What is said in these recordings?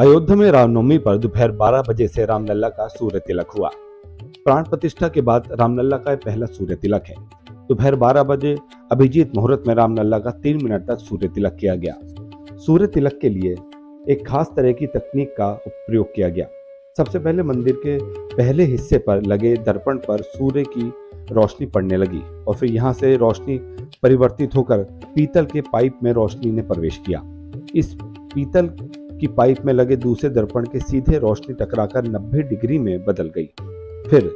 अयोध्या में रामनवमी पर दोपहर 12 बजे से रामलला का सूर्य तिलक हुआ। प्राण प्रतिष्ठा के बाद रामलला का पहला सूर्य तिलक है। दोपहर 12 बजे अभिजीत मुहूर्त में रामलला का 3 मिनट तक सूर्य तिलक किया गया। सूर्य तिलक के लिए एक खास तरह की तकनीक का प्रयोग किया गया। सबसे पहले मंदिर के पहले हिस्से पर लगे दर्पण पर सूर्य की रोशनी पड़ने लगी और फिर यहाँ से रोशनी परिवर्तित होकर पीतल के पाइप में रोशनी ने प्रवेश किया। इस पीतल की पाइप में लगे दूसरे दर्पण के सीधे रोशनी टकराकर 90 डिग्री में बदल गई। फिर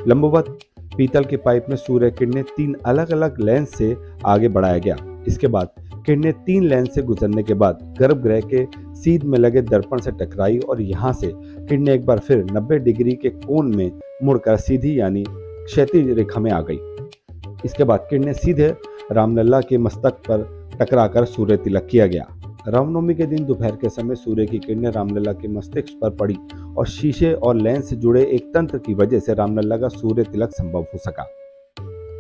लंबवत पीतल के पाइप में सूर्य किरणें 3 अलग अलग लेंस से आगे बढ़ाया गया। इसके बाद किरणें 3 लेंस से गुजरने के बाद गर्भगृह के सीध में लगे दर्पण से टकराई और यहाँ से किरणें एक बार फिर 90 डिग्री के कोण में मुड़कर सीधी यानी क्षैतिज रेखा में आ गई। इसके बाद किरणें सीधे रामलला के मस्तक पर टकराकर सूर्य तिलक किया गया। रामनवमी के दिन दोपहर के समय सूर्य की किरणें रामलला के मस्तिष्क पर पड़ी और शीशे और लेंस से जुड़े एक तंत्र की वजह से रामलला का सूर्य तिलक संभव हो सका।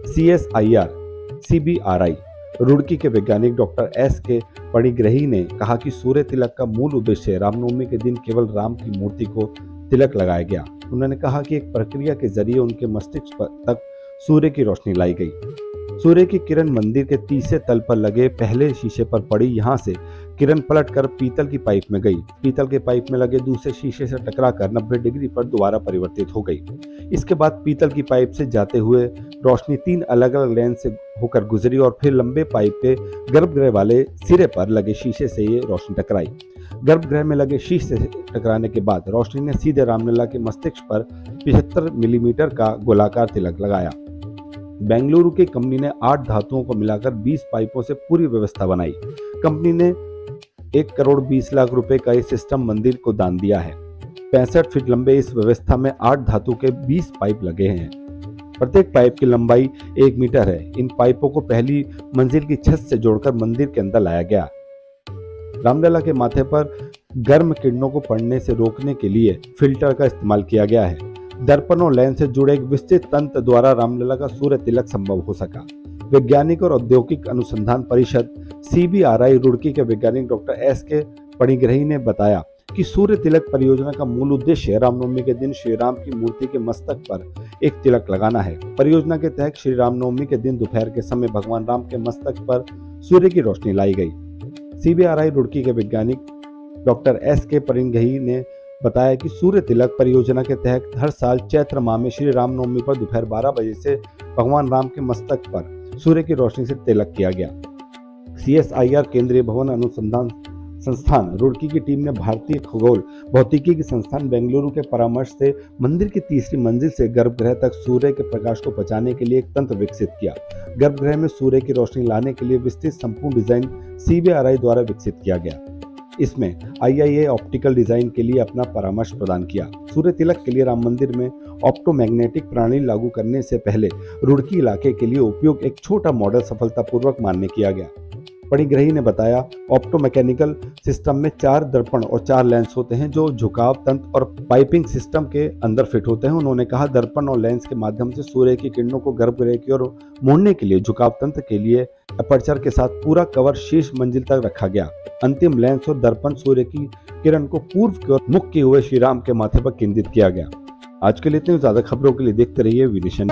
CSIR CBRI रुड़की के वैज्ञानिक डॉक्टर S.K. पणिग्रही ने कहा कि सूर्य तिलक का मूल उद्देश्य रामनवमी के दिन केवल राम की मूर्ति को तिलक लगाया गया। उन्होंने कहा कि एक प्रक्रिया के जरिए उनके मस्तिष्क तक सूर्य की रोशनी लाई गई। सूर्य की किरण मंदिर के तीसरे तल पर लगे पहले शीशे पर पड़ी। यहाँ से किरण पलटकर पीतल की पाइप में गई। पीतल के पाइप में लगे दूसरे शीशे से टकराकर 90 डिग्री पर दोबारा परिवर्तित हो गई। इसके बाद पीतल की पाइप से जाते हुए रोशनी 3 अलग अलग लेंस से होकर गुजरी और फिर लंबे पाइप के गर्भगृह वाले सिरे पर लगे शीशे से ये रोशनी टकराई। गर्भगृह में लगे शीशे से टकराने के बाद रोशनी ने सीधे रामलला के मस्तिष्क पर 75 मिलीमीटर का गोलाकार तिलक लगाया। बेंगलुरु की कंपनी ने 8 धातुओं को मिलाकर 20 पाइपों से पूरी व्यवस्था बनाई। कंपनी ने 1 करोड़ 20 लाख रुपए का ये सिस्टम मंदिर को दान दिया है। 65 फीट लंबे इस व्यवस्था में 8 धातु के 20 पाइप लगे हैं। प्रत्येक पाइप की लंबाई 1 मीटर है। इन पाइपों को पहली मंजिल की छत से जोड़कर मंदिर के अंदर लाया गया। रामलला के माथे पर गर्म किरणों को पड़ने से रोकने के लिए फिल्टर का इस्तेमाल किया गया है। दर्पण और लेंस से जुड़े एक विस्तृत तंत्र द्वारा रामलला का सूर्य तिलक संभव हो सका। वैज्ञानिक और औद्योगिक अनुसंधान परिषद CBRI रुड़की के वैज्ञानिक डॉक्टर S.K. पणिग्रही ने बताया कि सूर्य तिलक परियोजना का मूल उद्देश्य रामनवमी के दिन श्री राम की मूर्ति के मस्तक पर एक तिलक लगाना है। परियोजना के तहत श्री रामनवमी के दिन दोपहर के समय भगवान राम के मस्तक पर सूर्य की रोशनी लाई गई। CBRI रुड़की के वैज्ञानिक डॉक्टर S.K. पणिग्रही ने बताया कि सूर्य तिलक परियोजना के तहत हर साल चैत्र माह में श्री रामनवमी पर दोपहर 12 बजे से भगवान राम के मस्तक पर सूर्य की रोशनी से तिलक किया गया। CSIR केंद्रीय भवन अनुसंधान संस्थान रुड़की की टीम ने भारतीय खगोल भौतिकी के संस्थान बेंगलुरु के परामर्श से मंदिर की तीसरी मंजिल से गर्भगृह तक सूर्य के प्रकाश को बचाने के लिए एक तंत्र विकसित किया। गर्भगृह में सूर्य की रोशनी लाने के लिए विस्तृत संपूर्ण डिजाइन CBRI द्वारा विकसित किया गया। इसमें IIA ऑप्टिकल डिजाइन के लिए अपना परामर्श प्रदान किया। सूर्य तिलक के लिए राम मंदिर में ऑप्टोमैग्नेटिक प्रणाली लागू करने से पहले रुड़की इलाके के लिए उपयोग एक छोटा मॉडल सफलतापूर्वक मान्य किया गया। पणिग्रही ने बताया, ऑप्टोमैकेनिकल सिस्टम में 4 दर्पण और 4 लेंस होते हैं जो झुकाव तंत्र और पाइपिंग सिस्टम के अंदर फिट होते हैं। उन्होंने कहा, दर्पण और लेंस के माध्यम से सूर्य की किरणों को गर्भगृह की ओर मोड़ने के लिए झुकाव तंत्र के लिए अपर्चर के साथ पूरा कवर शीर्ष मंजिल तक रखा गया। अंतिम लेंस और दर्पण सूर्य की किरण को पूर्व की ओर मुख किए हुए श्री राम के माथे पर केंद्रित किया गया। आज के लिए इतनी ज्यादा खबरों के लिए देखते रहिए विनिशन।